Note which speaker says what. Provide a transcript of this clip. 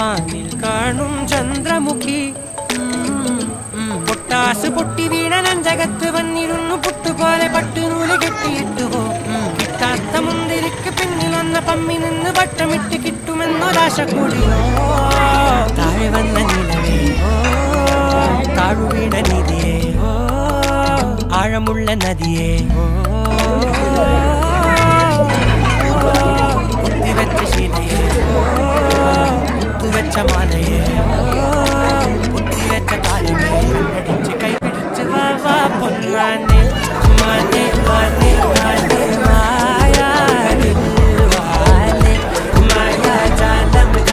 Speaker 1: വാനിൽ കാണും ചന്ദ്രമുഖി പൊട്ടാസ് പൊട്ടി വീണ നഞ്ചകത്ത് വന്നിരുന്നു പുട്ടുപോലെ പട്ടുനൂല് കെട്ടിയിട്ടുവോ കിട്ടാത്ത മുന്തിരിക്ക് പിന്നിൽ വന്ന പമ്മി നിന്ന് വട്ടമിട്ട് കിട്ടുമെന്നൊരാശ കൂടിയോ താഴെ വന്ന നിലവേ താഴു വീണ നിധിയേ ആഴമുള്ള നദിയേ കുത്തിവെച്ച ശിലയേ